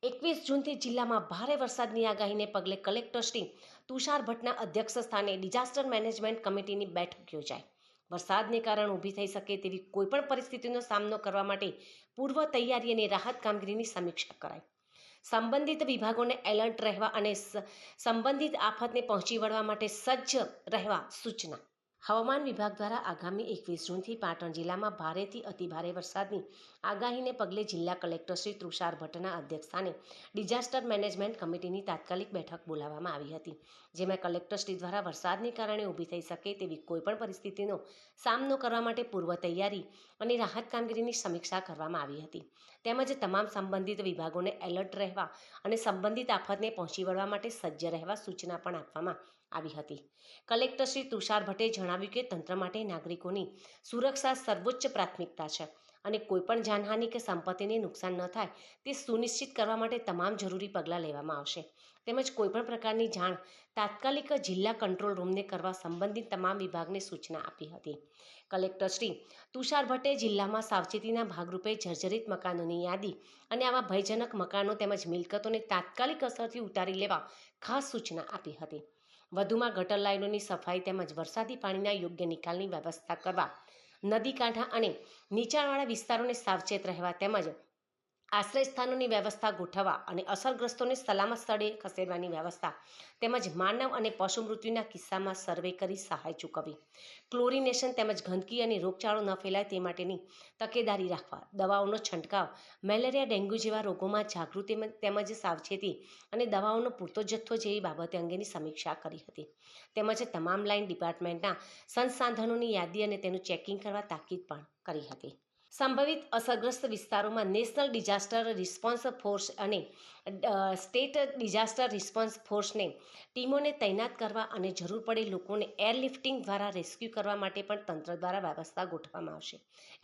21 જૂનથી જિલ્લામાં ભારે વરસાદની આગાહીને પગલે કલેક્ટર શ્રી તુષાર ભટ્ટના અધ્યક્ષસ્થાને ડિઝાસ્ટર મેનેજમેન્ટ કમિટીની બેઠક યોજાઈ. વરસાદને કારણે ઊભી થઈ શકે તેવી કોઈપણ પરિસ્થિતિનો સામનો કરવા માટે પૂર્વ તૈયારી અને રાહત કામગીરીની સમીક્ષા કરાઈ. સંબંધિત વિભાગોને એલર્ટ રહેવા અને સંબંધિત આફતને પહોંચી વળવા માટે સજ્જ રહેવા સૂચના. હવામાન વિભાગ દ્વારા આગામી 21 જૂનથી પાટણ જિલ્લામાં ભારેથી અતિભારે વરસાદની આગાહીને પગલે જિલ્લા કલેક્ટર શ્રી તુષાર ભટ્ટના અધ્યક્ષસ્થાને ડિઝાસ્ટર મેનેજમેન્ટ કમિટીની તાત્કાલિક બેઠક બોલાવવામાં આવી હતી, જેમાં કલેક્ટરશ્રી દ્વારા વરસાદને કારણે ઊભી થઈ શકે તેવી કોઈપણ પરિસ્થિતિનો સામનો કરવા માટે પૂર્વ તૈયારી અને રાહત કામગીરીની સમીક્ષા કરવામાં આવી હતી, તેમજ તમામ સંબંધિત વિભાગોને એલર્ટ રહેવા અને સંબંધિત આફતને પહોંચી વળવા માટે સજ્જ રહેવા સૂચના પણ આપવામાં આવી હતી. કલેક્ટર શ્રી તુષાર ભટ્ટે જણાવ્યું કે તંત્ર માટે નાગરિકોની સુરક્ષા સર્વોચ્ચ પ્રાથમિકતા છે અને કોઈપણ જાનહાનિ કે સંપત્તિને નુકસાન ન થાય તે સુનિશ્ચિત કરવા માટે તમામ જરૂરી પગલાં લેવામાં આવશે, તેમજ કોઈપણ પ્રકારની જાણ તાત્કાલિક જિલ્લા કંટ્રોલ રૂમને કરવા સંબંધિત તમામ વિભાગને સૂચના આપી હતી. કલેક્ટર શ્રી તુષાર ભટ્ટે જિલ્લામાં સાવચેતીના ભાગરૂપે જર્જરિત મકાનોની યાદી અને આવા ભયજનક મકાનો તેમજ મિલકતોને તાત્કાલિક અસરથી ઉતારી લેવા ખાસ સૂચના આપી હતી. વધુમાં ગટર લાઇનોની સફાઈ તેમજ વરસાદી પાણીના યોગ્ય નિકાલની વ્યવસ્થા કરવા, નદી કાંઠા અને નીચાણવાળા વિસ્તારોને સાવચેત રહેવા તેમજ આશ્રય સ્થાનોની વ્યવસ્થા ગોઠવવા અને અસરગ્રસ્તોને સલામત સ્થળે ખસેડવાની વ્યવસ્થા તેમજ માનવ અને પશુ મૃત્યુના કિસ્સામાં સર્વે કરી સહાય ચૂકવવી, ક્લોરિનેશન તેમજ ગંદકી અને રોગચાળો ન ફેલાય તે માટેની તકેદારી રાખવા, દવાઓનો છંટકાવ, મેલેરિયા, ડેન્ગ્યુ જેવા રોગોમાં જાગૃતિ તેમજ સાવચેતી અને દવાઓનો પૂરતો જથ્થો જેવી બાબતો અંગેની સમીક્ષા કરી હતી, તેમજ તમામ લાઇન ડિપાર્ટમેન્ટના સંસાધનોની યાદી અને તેનું ચેકિંગ કરવા તાકીદ પણ કરી હતી. સંભવિત અસરગ્રસ્ત વિસ્તારોમાં નેશનલ ડિઝાસ્ટર રિસ્પોન્સ ફોર્સ અને સ્ટેટ ડિઝાસ્ટર રિસ્પોન્સ ફોર્સને ટીમોને તૈનાત કરવા અને જરૂર પડે લોકોને એરલિફ્ટિંગ દ્વારા રેસ્ક્યુ કરવા માટે પણ તંત્ર દ્વારા વ્યવસ્થા ગોઠવવામાં આવશે,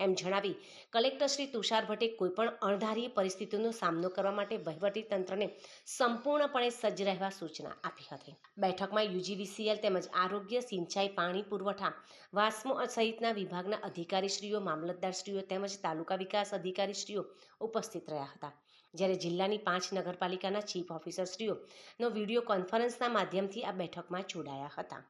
એમ જણાવી કલેક્ટર શ્રી તુષાર ભટ્ટે કોઈપણ અણધારી પરિસ્થિતિનો સામનો કરવા માટે વહીવટી તંત્રને સંપૂર્ણપણે સજ્જ રહેવા સૂચના આપી હતી. બેઠકમાં યુજીવીસીએલ તેમજ આરોગ્ય, સિંચાઈ, પાણી પુરવઠા, વાસ્મો સહિતના વિભાગના અધિકારીશ્રીઓ, મામલતદારશ્રીઓ તેમજ તાલુકા વિકાસ અધિકારીશ્રીઓ ઉપસ્થિત રહ્યા હતા, જ્યારે જિલ્લાની 5 નગરપાલિકાના ચીફ ઓફિસરશ્રીઓનો વિડીયો કોન્ફરન્સના માધ્યમથી આ બેઠકમાં જોડાયા હતા.